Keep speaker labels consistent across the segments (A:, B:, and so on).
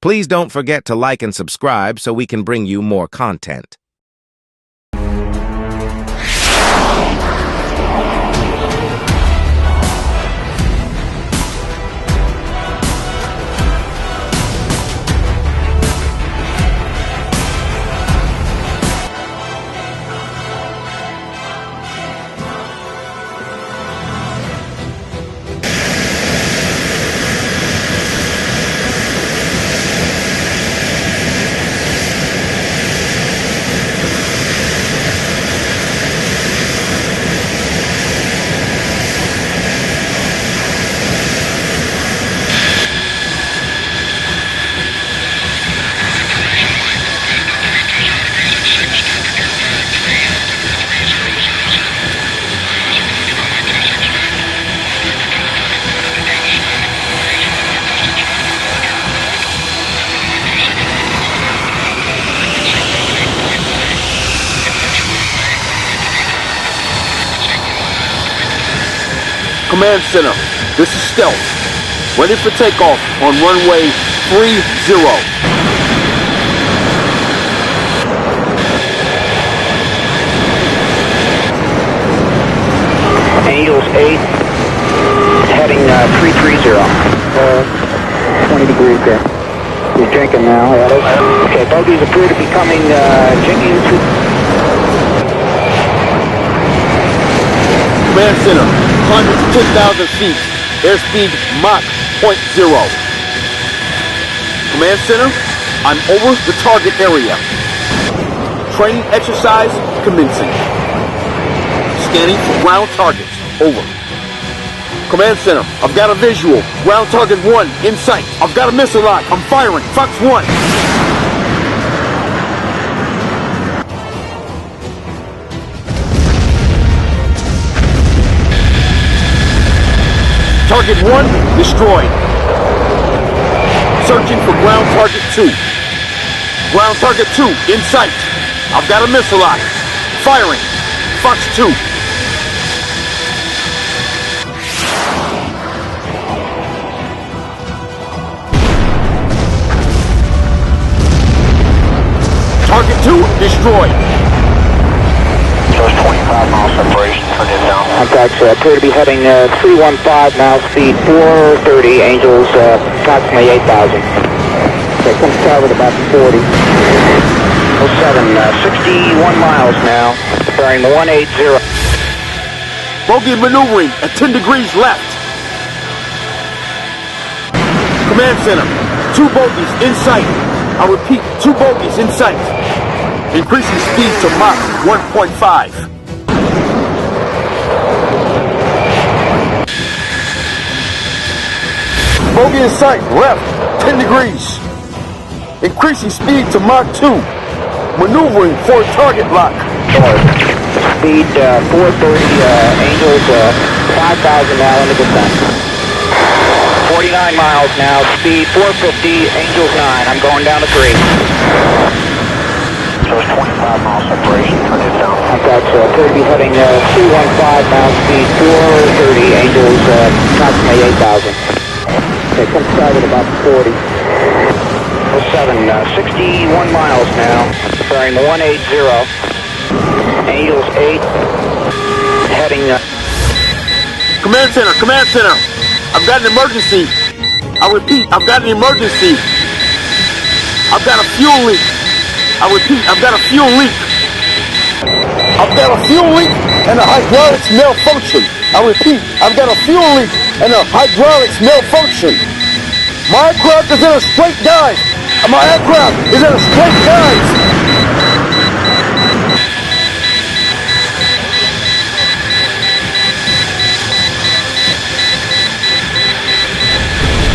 A: Please don't forget to like and subscribe so we can bring you more content.
B: Command Center, this is Stealth. Ready for takeoff on runway 30.
C: Angels 8, heading 330. 20 degrees there. He's drinking now, at it. Okay, bogies appear to be coming, jinking to...
B: Command Center, climbing to 10,000 feet, airspeed Mach 0.0. Command Center, I'm over the target area. Training exercise commencing. Scanning for ground targets, over. Command Center, I've got a visual. Ground target 1 in sight. I've got a missile lock. I'm firing. Fox 1. Target 1 destroyed. Searching for ground target 2. Ground target 2 in sight. I've got a missile lock. Firing. Fox 2. Target 2 destroyed.
C: Shows 25 miles separation, turn it down. Contacts appear to be heading 315 miles, speed 430, Angels approximately 8,000. Okay, come starboard about 40. 07, 61 miles now, bearing 180.
B: Bogey maneuvering at 10 degrees left. Command Center, 2 bogies in sight. I repeat, 2 bogies in sight. Increasing speed to Mach 1.5. Bogey in sight, left, 10 degrees. Increasing speed to Mach 2. Maneuvering for target lock.
C: Speed 430, Angels 5,000 now in the descent. 49 miles now, speed 450, Angels 9, I'm going down to 3. Shows 25 miles separation, turn it down. Contacts appear to be heading 215 miles, speed 430, Angels approximately 8,000. Okay, come starboard about 40. 07, 61 miles now, bearing 180. Angels 8, heading...
B: Command Center, I've got an emergency. I repeat, I've got an emergency. I've got a fuel leak. I repeat, I've got a fuel leak. I've got a fuel leak and a hydraulics malfunction. I repeat, I've got a fuel leak and a hydraulics malfunction. My aircraft is in a straight dive. My aircraft is in a straight dive.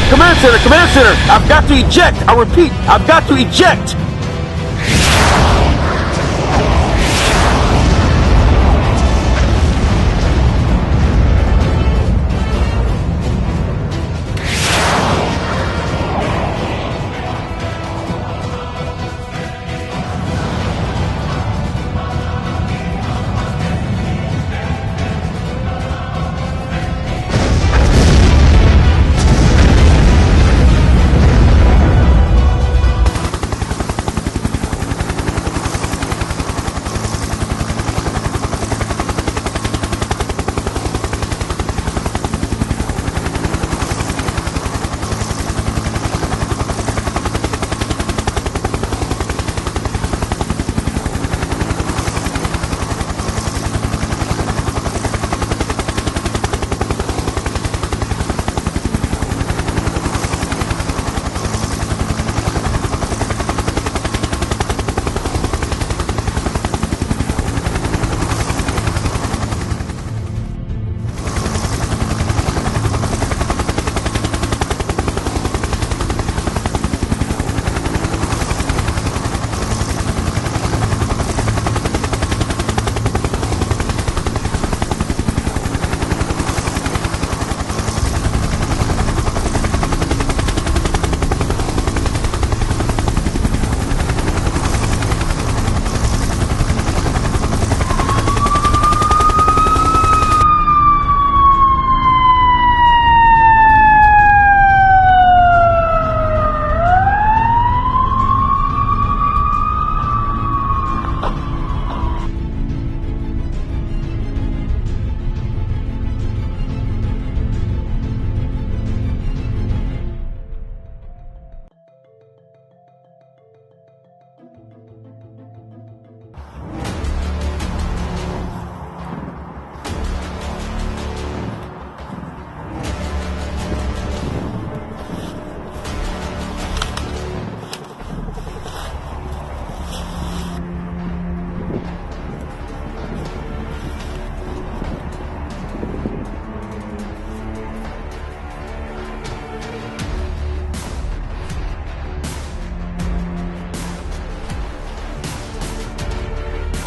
B: Command Center, I've got to eject. I repeat, I've got to eject.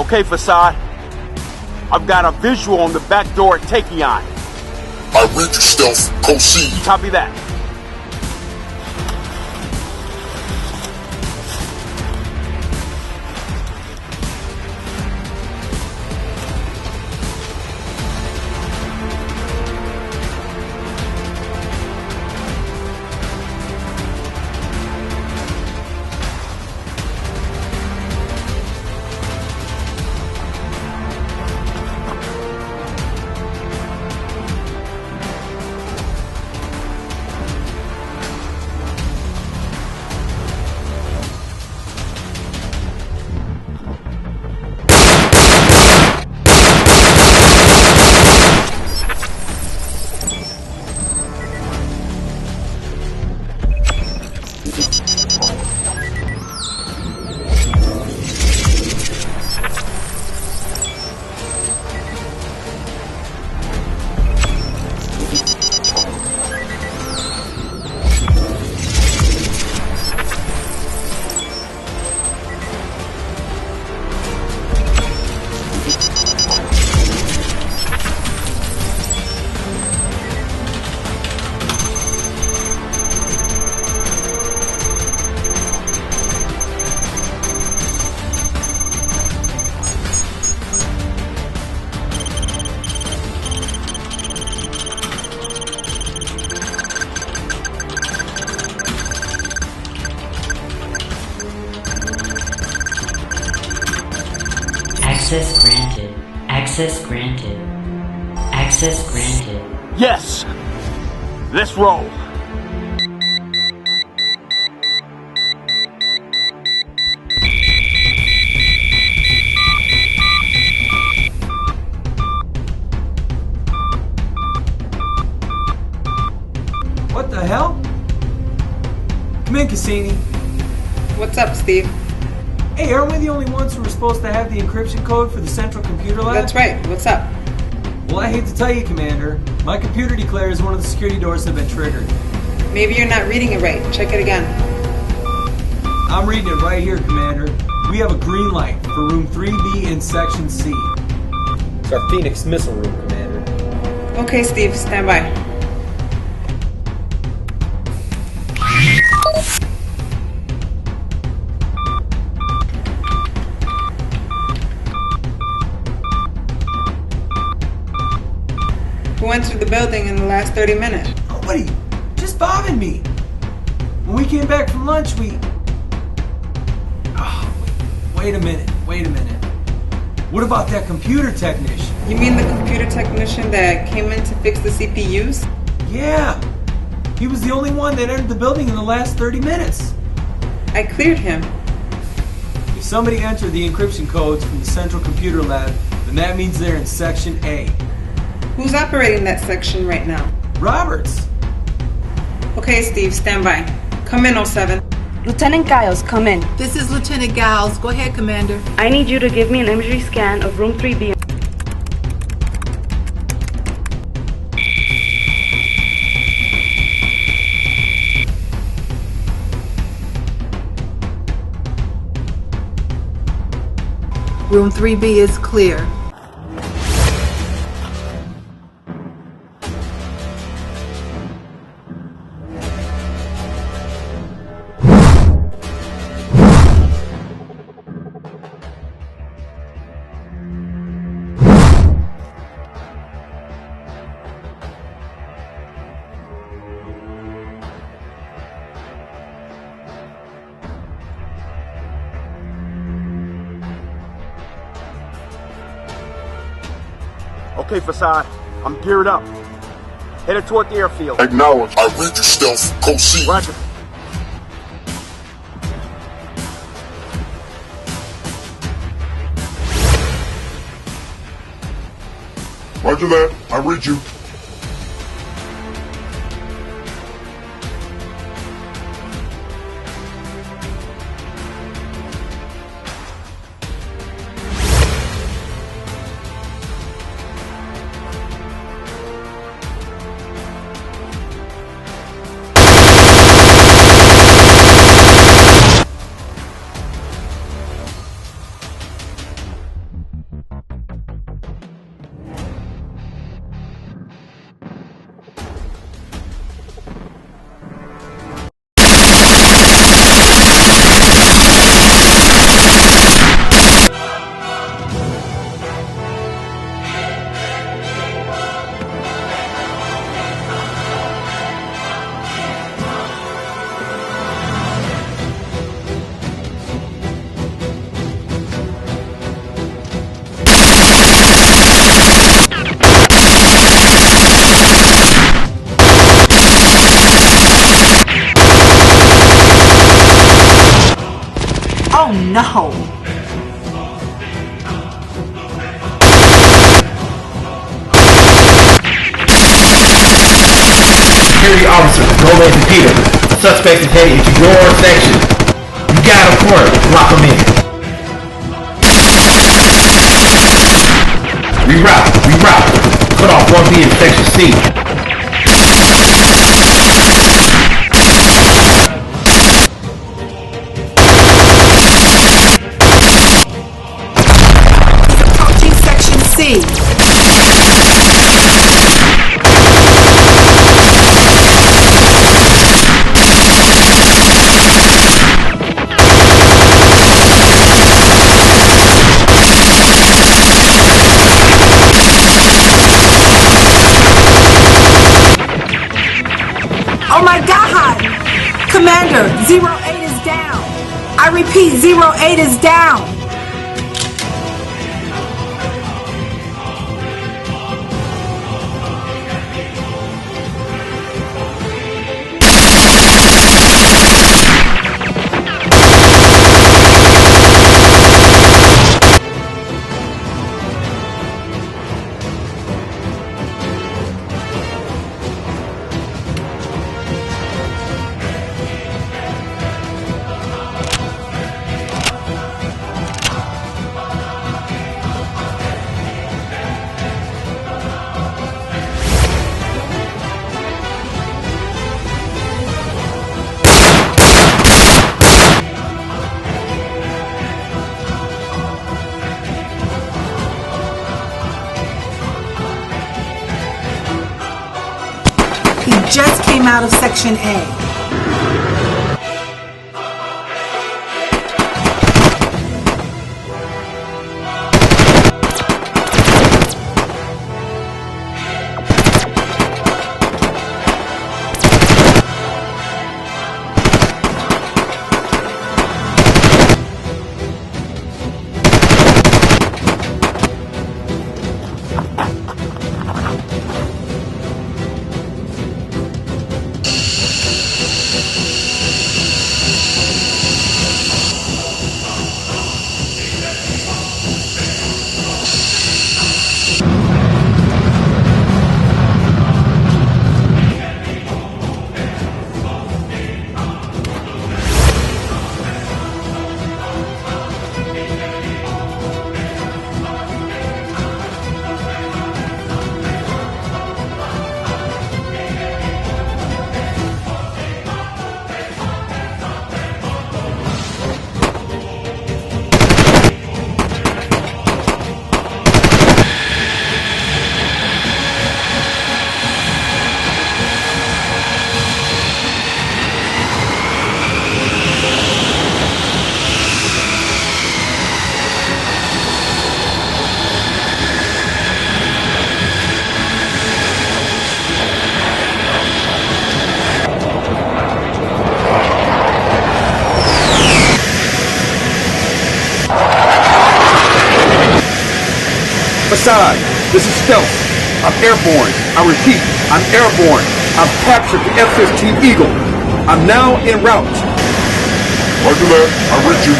B: Okay, Facade. I've got a visual on the back door at Takeon.
D: I read you, Stealth. Proceed.
B: Copy that.
E: Access granted. Access granted. Access granted.
B: Yes! Let's roll.
F: What the hell? Come in, Cassini.
G: What's up, Steve?
F: Hey, aren't we the only ones who were supposed to have the encryption code for the central computer lab?
G: That's right. What's up?
F: Well, I hate to tell you, Commander. My computer declares one of the security doors have been triggered.
G: Maybe you're not reading it right. Check it again.
F: I'm reading it right here, Commander. We have a green light for room 3B in section C. It's our Phoenix missile room, Commander.
G: Okay, Steve. Stand by. Who went through the building in the last 30 minutes?
F: Nobody. Just Bob and me. When we came back from lunch, we... Oh, wait a minute. What about that computer technician?
G: You mean the computer technician that came in to fix the CPUs?
F: Yeah. He was the only one that entered the building in the last 30 minutes.
G: I cleared him.
F: If somebody entered the encryption codes from the central computer lab, then that means they're in section A.
G: Who's operating that section right now?
F: Roberts.
G: Okay, Steve. Stand by. Come in, 07.
H: Lieutenant Giles, come in.
I: This is Lieutenant Giles. Go ahead, Commander.
H: I need you to give me an imagery scan of room 3B.
I: Room 3B is clear.
B: Okay, Facade. I'm geared up. Headed toward the airfield.
D: Acknowledge. I read you, Stealth. Proceed.
B: Roger.
D: Roger that. I read you.
I: Oh no!
J: Security officer, Gomez and Peter. Suspect is headed into your section. You got him cornered. Lock him in. Reroute. Cut off 1B in section C.
I: Approaching section C. Oh my God! Commander, 08 is down. I repeat, 08 is down. He just came out of section A.
B: Facade, this is Stealth. I'm airborne. I repeat, I'm airborne. I've captured the F-15 Eagle. I'm now en route.
D: Roger that. I read you.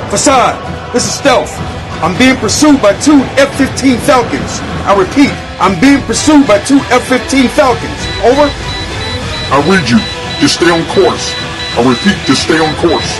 B: Facade, this is Stealth. I'm being pursued by 2 F-15 Falcons. I repeat, I'm being pursued by 2 F-15 Falcons. Over.
D: I read you. Just stay on course. I repeat, just stay on course.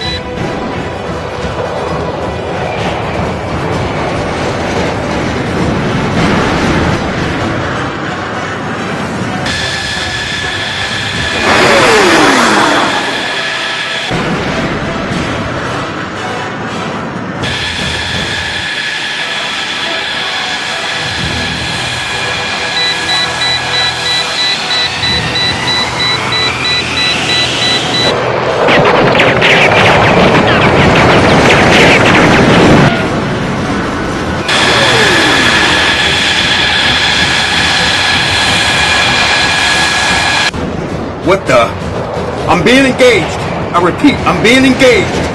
B: What the? I'm being engaged.
J: I repeat, I'm being engaged.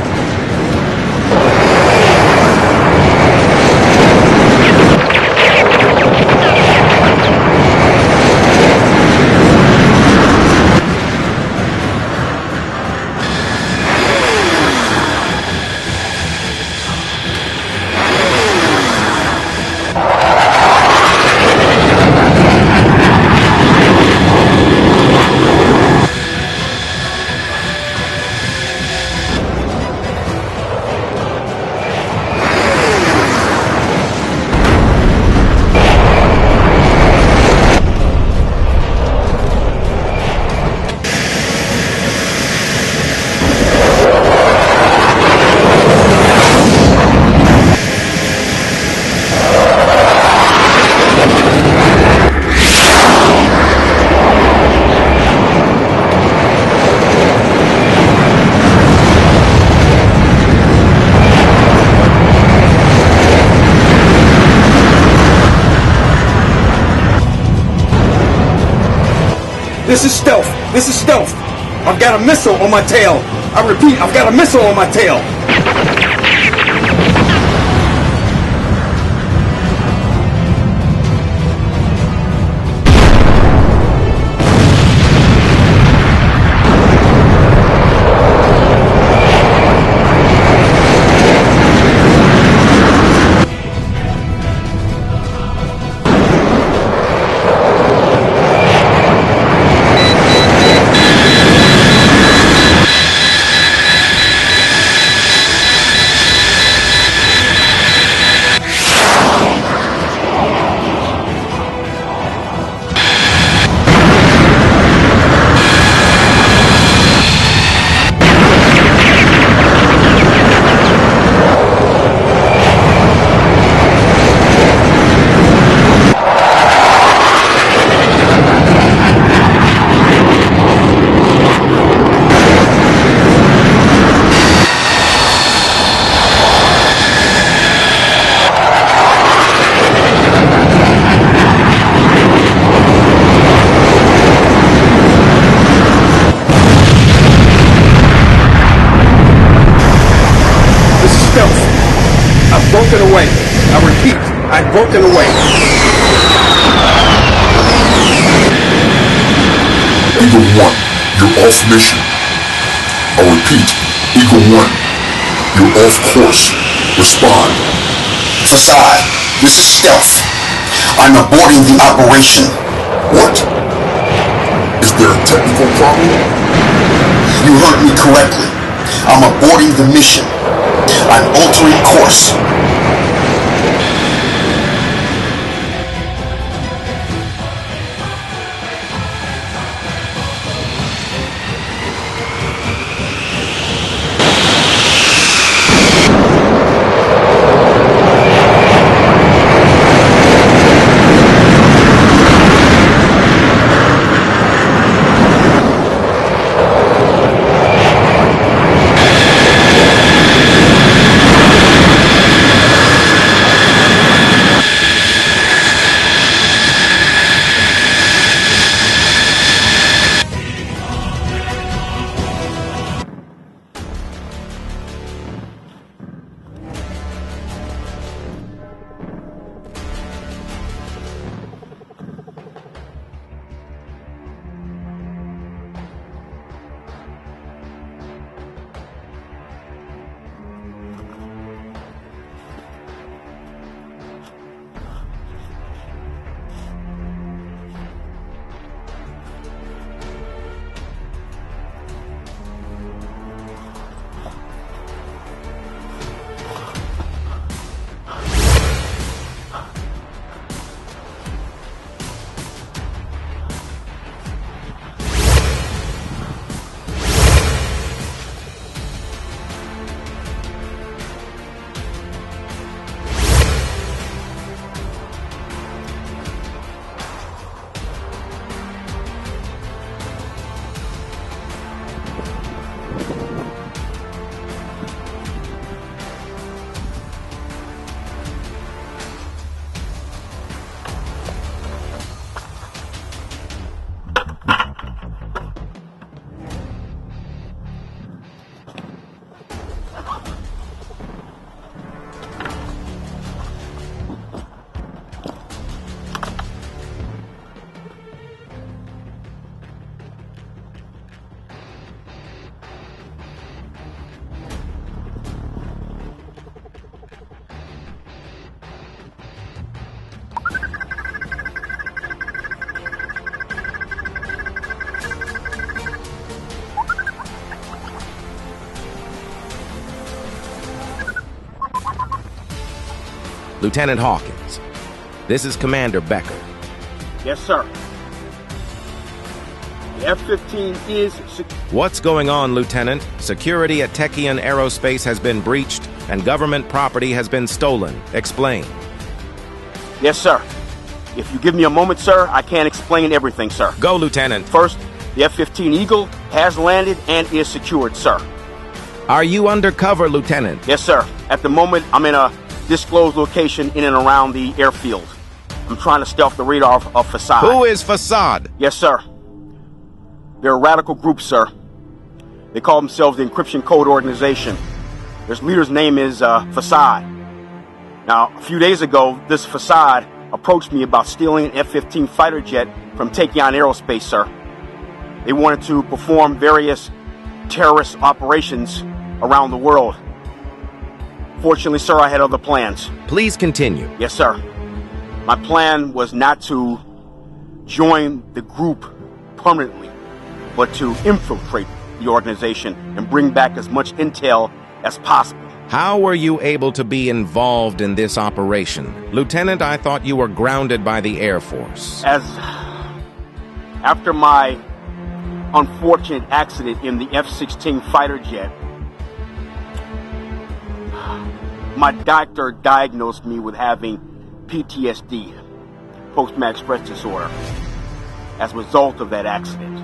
J: This is stealth. This is stealth. I've got a missile on my tail. I repeat, I've got a missile on my tail. I've broken away. I repeat, I've broken away.
D: Eagle 1, you're off mission. I repeat, Eagle 1, you're off course. Respond.
K: Facade, this is Stealth. I'm aborting the operation.
D: What? Is there a technical problem?
K: You heard me correctly. I'm aborting the mission. I'm altering course.
A: Lieutenant Hawkins, this is Commander Becker.
B: Yes, sir. The F-15 is...
A: What's going on, Lieutenant? Security at Techian Aerospace has been breached, and government property has been stolen. Explain.
B: Yes, sir. If you give me a moment, sir, I can explain everything, sir.
A: Go, Lieutenant.
B: First, the F-15 Eagle has landed and is secured, sir.
A: Are you undercover, Lieutenant?
B: Yes, sir. At the moment, I'm in a disclosed location in and around the airfield. I'm trying to stealth the radar of Facade.
A: Who is Facade?
B: Yes, sir. They're a radical group, sir. They call themselves the Encryption Code Organization. Their leader's name is Facade. Now, a few days ago, this Facade approached me about stealing an F-15 fighter jet from Techian Aerospace, sir. They wanted to perform various terrorist operations around the world. Fortunately, sir, I had other plans.
A: Please continue.
B: Yes, sir. My plan was not to join the group permanently, but to infiltrate the organization and bring back as much intel as possible.
A: How were you able to be involved in this operation? Lieutenant, I thought you were grounded by the Air Force.
B: After my unfortunate accident in the F-16 fighter jet, my doctor diagnosed me with having PTSD, post-traumatic stress disorder, as a result of that accident.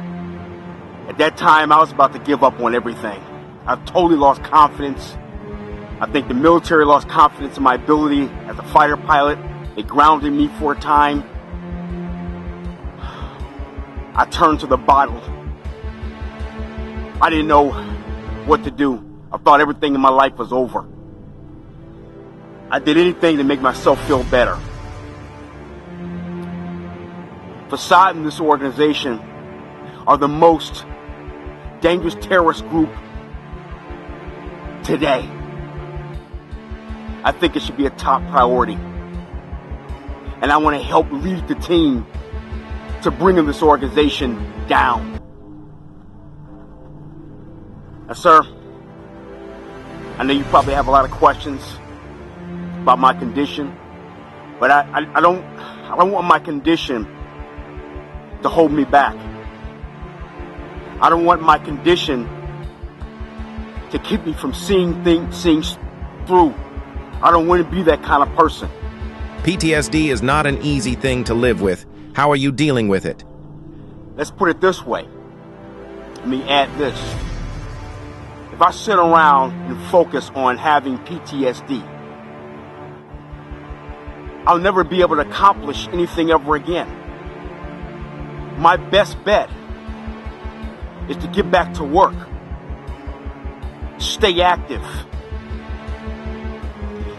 B: At that time, I was about to give up on everything. I totally lost confidence. I think the military lost confidence in my ability as a fighter pilot. They grounded me for a time. I turned to the bottle. I didn't know what to do. I thought everything in my life was over. I did anything to make myself feel better. Facade and this organization are the most dangerous terrorist group today. I think it should be a top priority. And I want to help lead the team to bringing this organization down. Now, sir, I know you probably have a lot of questions about my condition, but I don't want my condition to hold me back. I don't want my condition to keep me from seeing things through. I don't want to be that kind of person.
A: PTSD is not an easy thing to live with. How are you dealing with it?
B: Let's put it this way. Let me add this. If I sit around and focus on having PTSD, I'll never be able to accomplish anything ever again. My best bet is to get back to work. Stay active.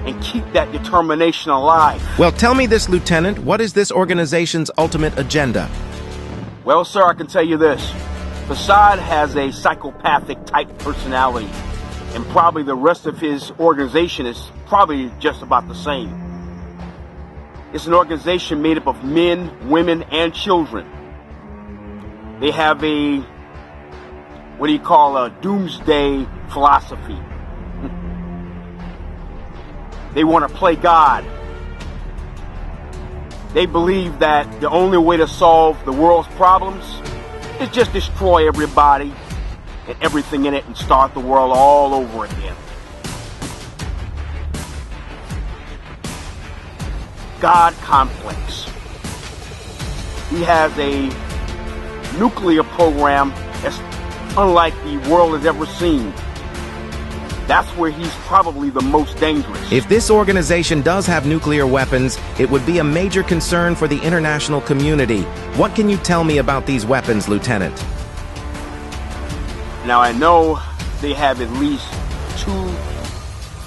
B: And keep that determination alive.
A: Well, tell me this, Lieutenant. What is this organization's ultimate agenda?
B: Well, sir, I can tell you this. Facade has a psychopathic type personality. And probably the rest of his organization is probably just about the same. It's an organization made up of men, women, and children. They have a doomsday philosophy. They want to play God. They believe that the only way to solve the world's problems is just destroy everybody and everything in it and start the world all over again. God complex. He has a nuclear program that's unlike the world has ever seen. That's where he's probably the most dangerous.
A: If this organization does have nuclear weapons, it would be a major concern for the international community. What can you tell me about these weapons, Lieutenant?
B: Now, I know they have at least 2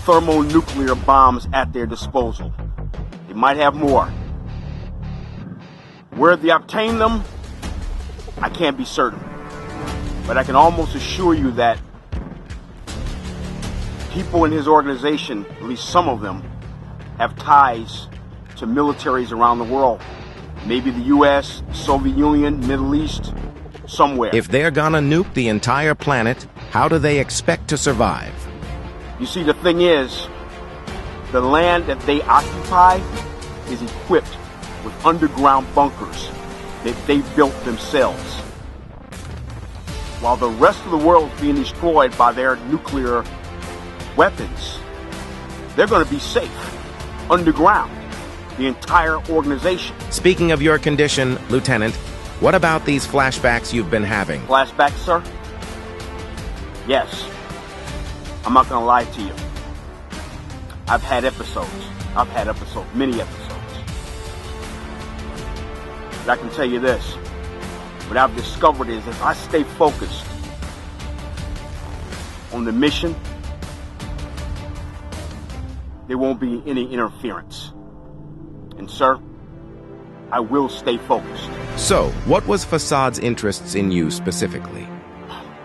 B: thermonuclear bombs at their disposal. They might have more. Where they obtain them, I can't be certain. But I can almost assure you that people in his organization, at least some of them, have ties to militaries around the world. Maybe the U.S., Soviet Union, Middle East, somewhere.
A: If they're gonna nuke the entire planet, how do they expect to survive?
B: You see, the thing is, The land that they occupy is equipped with underground bunkers that they built themselves. While the rest of the world is being destroyed by their nuclear weapons, they're going to be safe underground, the entire organization.
A: Speaking of your condition, Lieutenant, what about these flashbacks you've been having?
B: Flashbacks, sir? Yes. I'm not going to lie to you. I've had episodes. Many episodes. But I can tell you this. What I've discovered is if I stay focused on the mission, there won't be any interference. And sir, I will stay focused.
A: So, what was Fassad's interests in you specifically?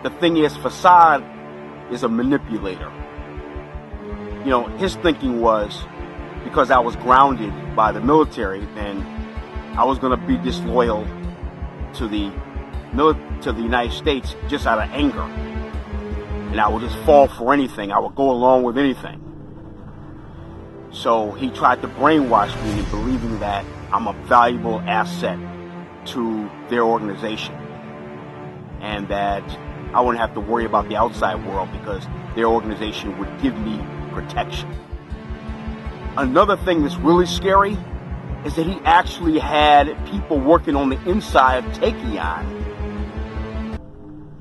B: The thing is, Fassad is a manipulator. You know, his thinking was, because I was grounded by the military, then I was going to be disloyal to the United States just out of anger. And I would just fall for anything. I would go along with anything. So he tried to brainwash me into believing that I'm a valuable asset to their organization. And that I wouldn't have to worry about the outside world because their organization would give me protection. Another thing that's really scary is that he actually had people working on the inside of Takion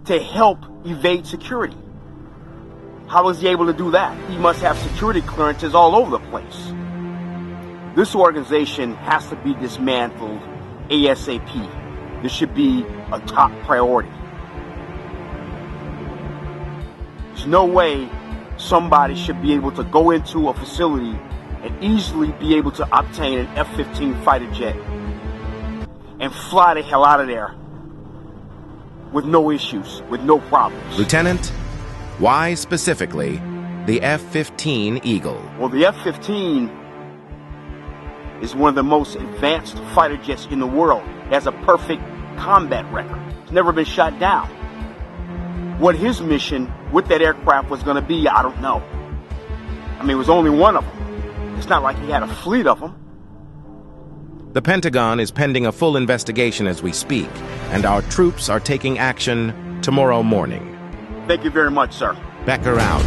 B: to help evade security. How was he able to do that? He must have security clearances all over the place. This organization has to be dismantled ASAP. This should be a top priority. There's no way somebody should be able to go into a facility and easily be able to obtain an F-15 fighter jet and fly the hell out of there with no issues, with no problems.
A: Lieutenant, why specifically the F-15 Eagle?
B: Well, the F-15 is one of the most advanced fighter jets in the world. It has a perfect combat record. It's never been shot down. What his mission with that aircraft was going to be, I don't know. I mean, it was only one of them. It's not like he had a fleet of them.
A: The Pentagon is pending a full investigation as we speak, and our troops are taking action tomorrow morning.
B: Thank you very much, sir.
A: Back around.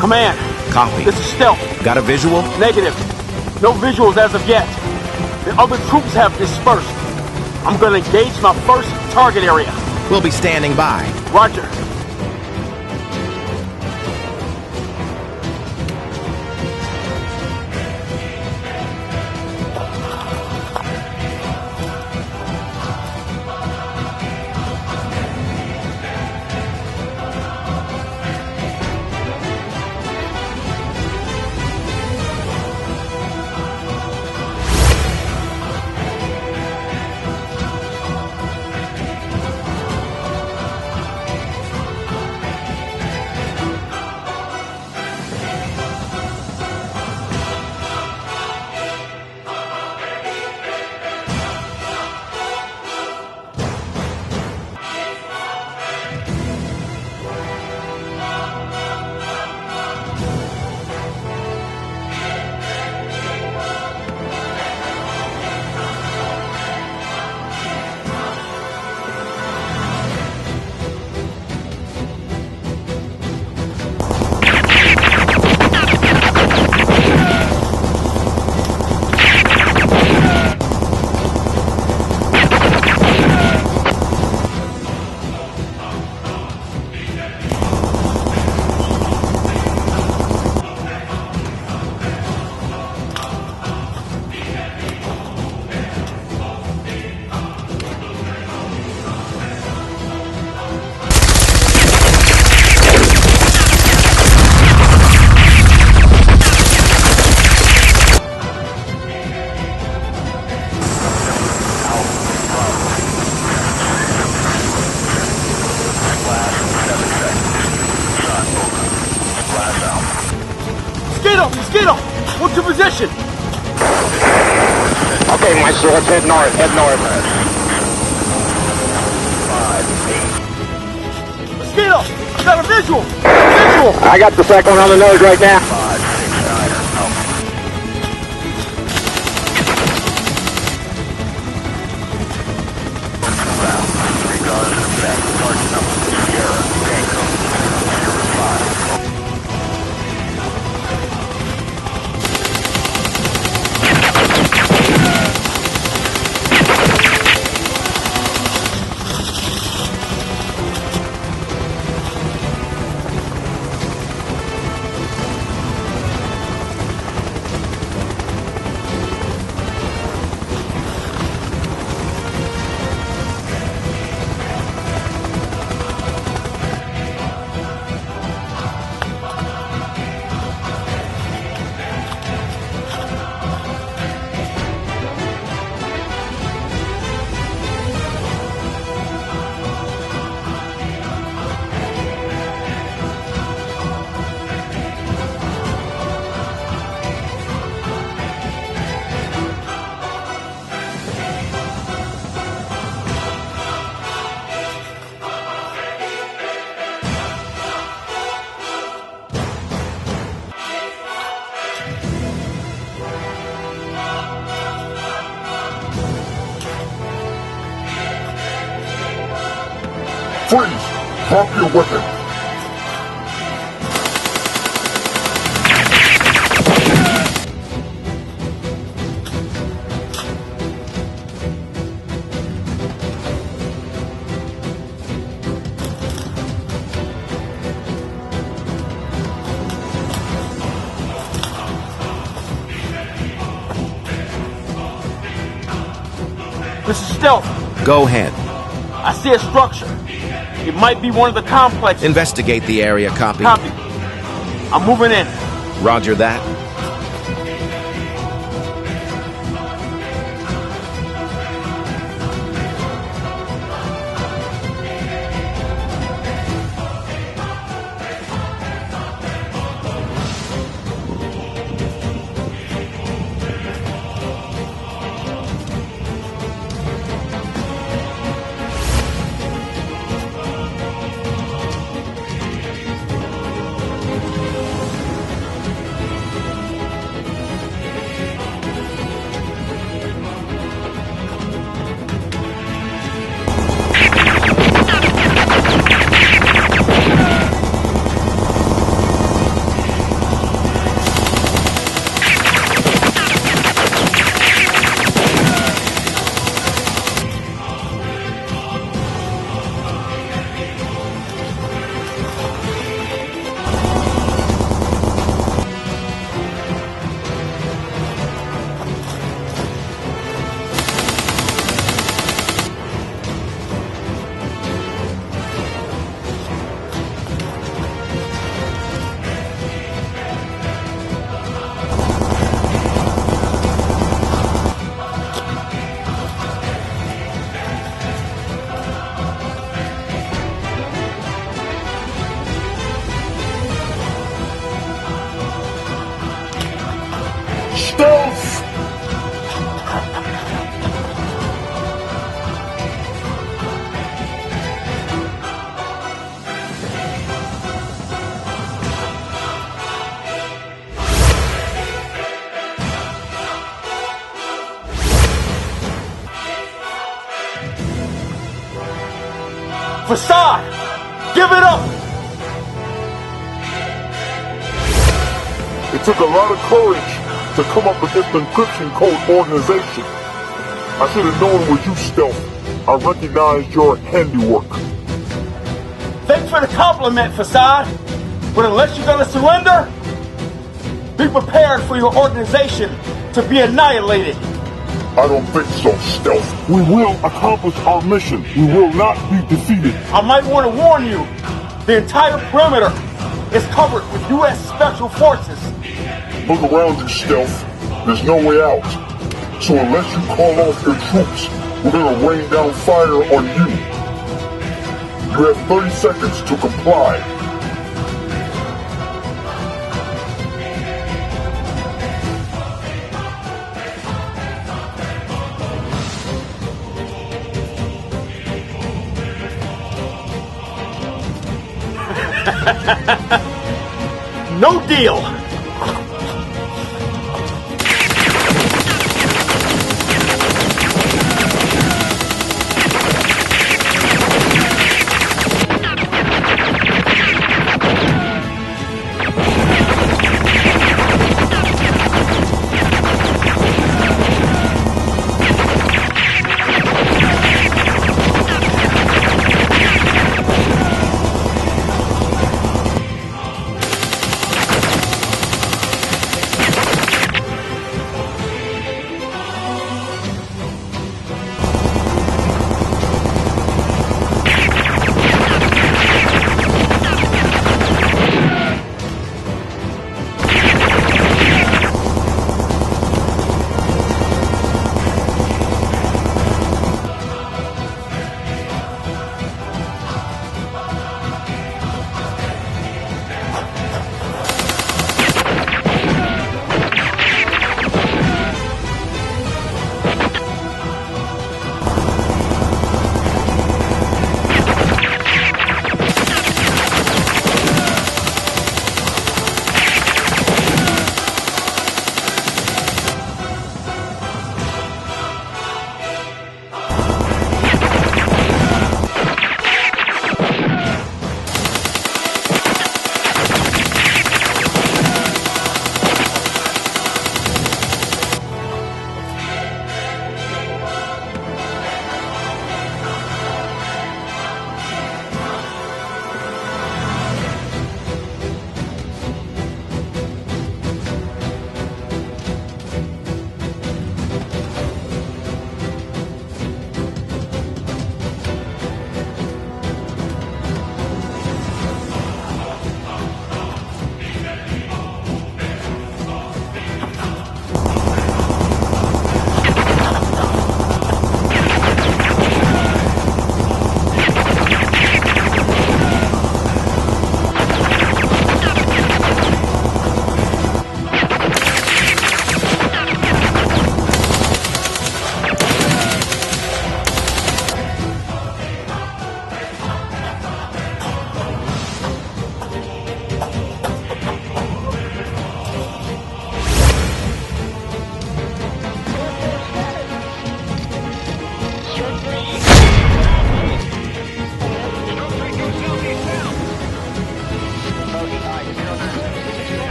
B: Command.
A: Copy.
B: This is stealth.
A: Got a visual?
B: Negative. No visuals as of yet. The other troops have dispersed. I'm going to engage my first target area.
A: We'll be standing by.
B: Roger. Mosquito! What's your position?
C: Okay, Maestro, let's head north, head north.
B: Mosquito! I got a visual! Visual!
C: I got the second one on the nose right now.
D: Freeze! Drop your weapon!
B: This is stealth.
A: Go ahead.
B: I see a structure. It might be one of the complexes.
A: Investigate the area, copy.
B: Copy. I'm moving in.
A: Roger that.
D: Stealth!
B: Facade! Give it up!
D: It took a lot of courage to come up with this encryption code organization. I should have known it was you, Stealth. I recognized your handiwork.
B: Thanks for the compliment, Facade. But unless you're gonna surrender, be prepared for your organization to be annihilated.
D: I don't think so, Stealth. We will accomplish our mission. We will not be defeated.
B: I might want to warn you, the entire perimeter is covered with U.S. Special Forces.
D: Look around you, Stealth. There's no way out. So unless you call off your troops, we're gonna rain down fire on you. You have 30 seconds to comply.
B: No deal.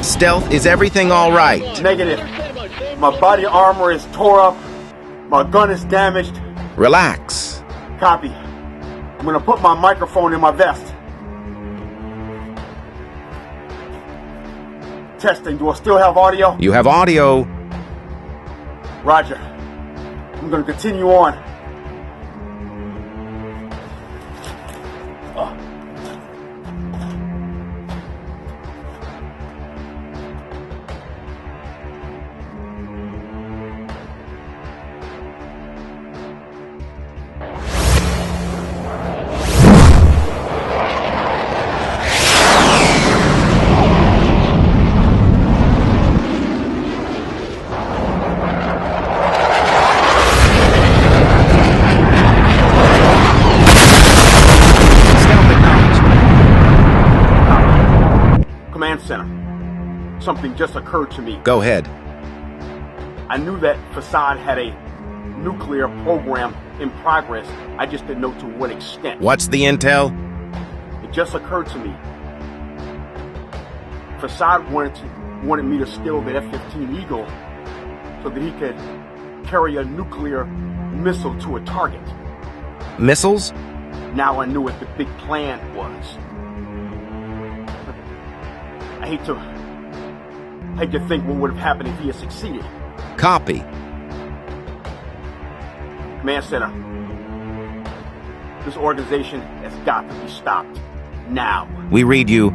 A: Stealth, is everything all right?
B: Negative. My body armor is tore up. My gun is damaged.
A: Relax.
B: Copy. I'm gonna put my microphone in my vest. Testing. Do I still have audio?
A: You have audio.
B: Roger. I'm gonna continue on. Command Center. Something just occurred to me.
A: Go ahead.
B: I knew that Facade had a nuclear program in progress. I just didn't know to what extent.
A: What's the intel?
B: It just occurred to me. Facade wanted to wanted me to steal the F-15 Eagle so that he could carry a nuclear missile to a target.
A: Missiles?
B: Now I knew what the big plan was. I hate to think what would have happened if he had succeeded.
A: Copy.
B: Command Center, this organization has got to be stopped now.
A: We read you.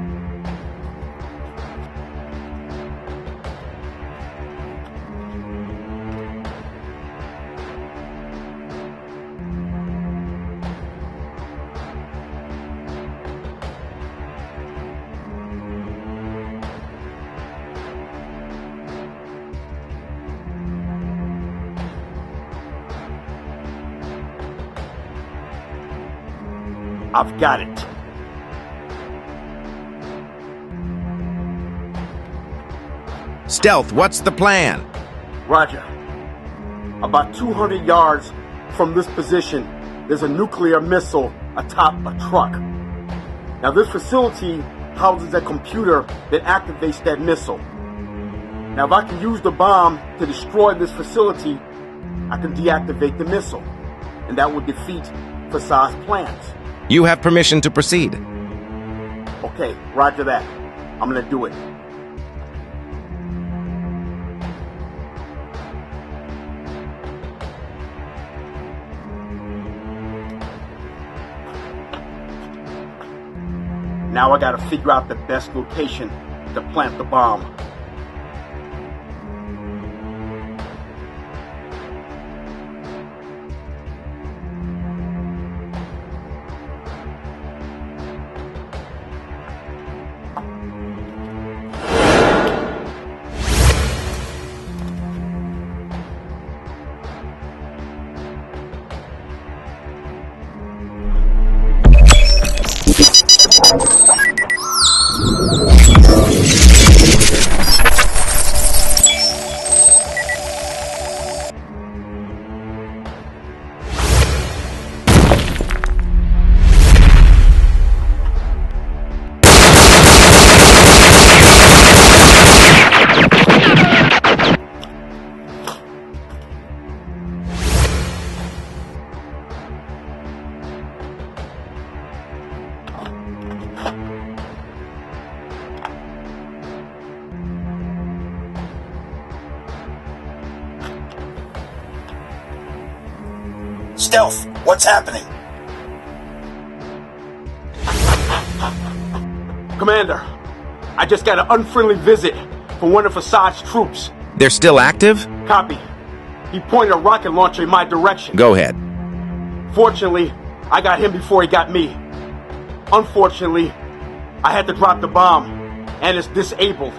B: I've got it.
A: Stealth, what's the plan?
B: Roger. About 200 yards from this position, there's a nuclear missile atop a truck. Now this facility houses a computer that activates that missile. Now if I can use the bomb to destroy this facility, I can deactivate the missile. And that would defeat Fassad's plans.
A: You have permission to proceed.
B: Okay, roger that. I'm gonna do it. Now I gotta figure out the best location to plant the bomb.
K: Stealth, what's happening?
B: Commander, I just got an unfriendly visit from one of Fassad's troops.
A: They're still active?
B: Copy. He pointed a rocket launcher in my direction.
A: Go ahead.
B: Fortunately, I got him before he got me. Unfortunately, I had to drop the bomb, and it's disabled.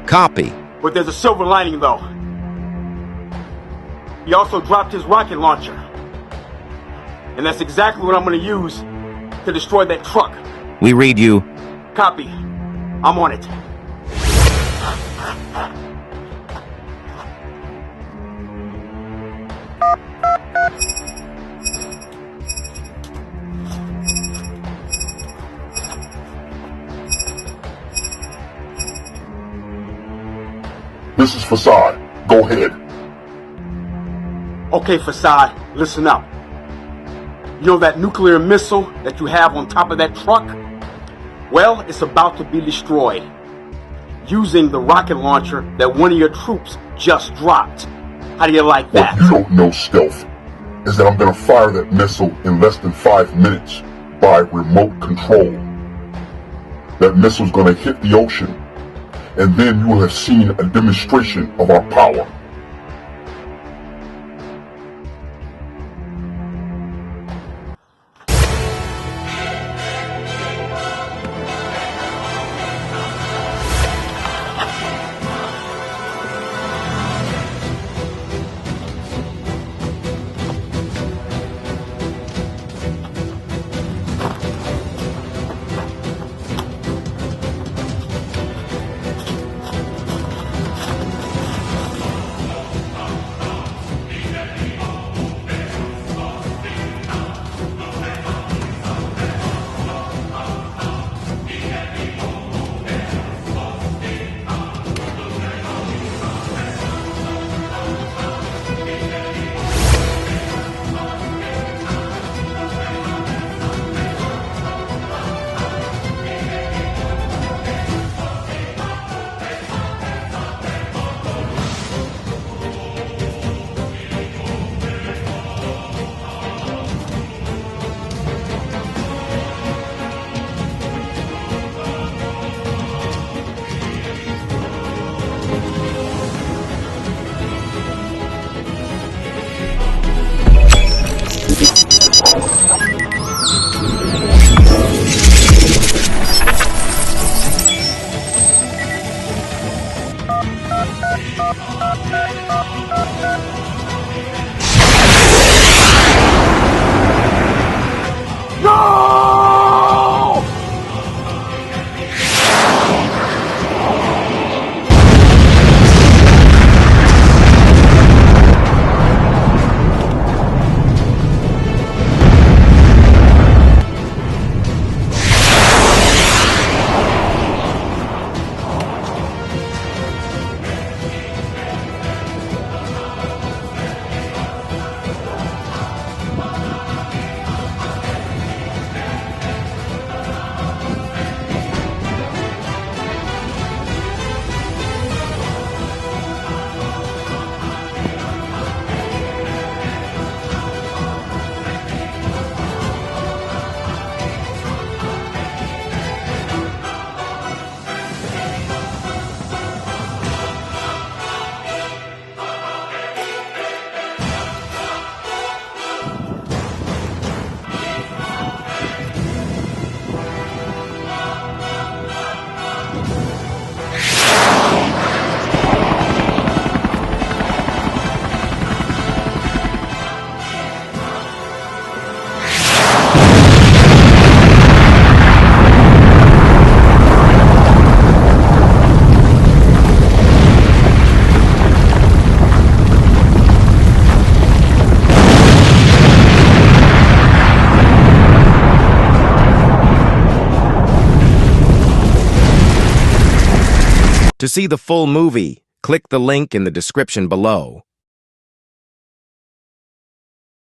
A: Copy.
B: But there's a silver lining, though. He also dropped his rocket launcher. And that's exactly what I'm going to use to destroy that truck.
A: We read you.
B: Copy. I'm on it.
D: This is Fassad. Go ahead.
B: Okay, Fassad, listen up. You know that nuclear missile that you have on top of that truck? Well, it's about to be destroyed using the rocket launcher that one of your troops just dropped. How do you like that?
D: What you don't know, Stealth, is that I'm going to fire that missile in less than 5 minutes by remote control. That missile's going to hit the ocean, and then you will have seen a demonstration of our power.
A: To see the full movie, click the link in the description below.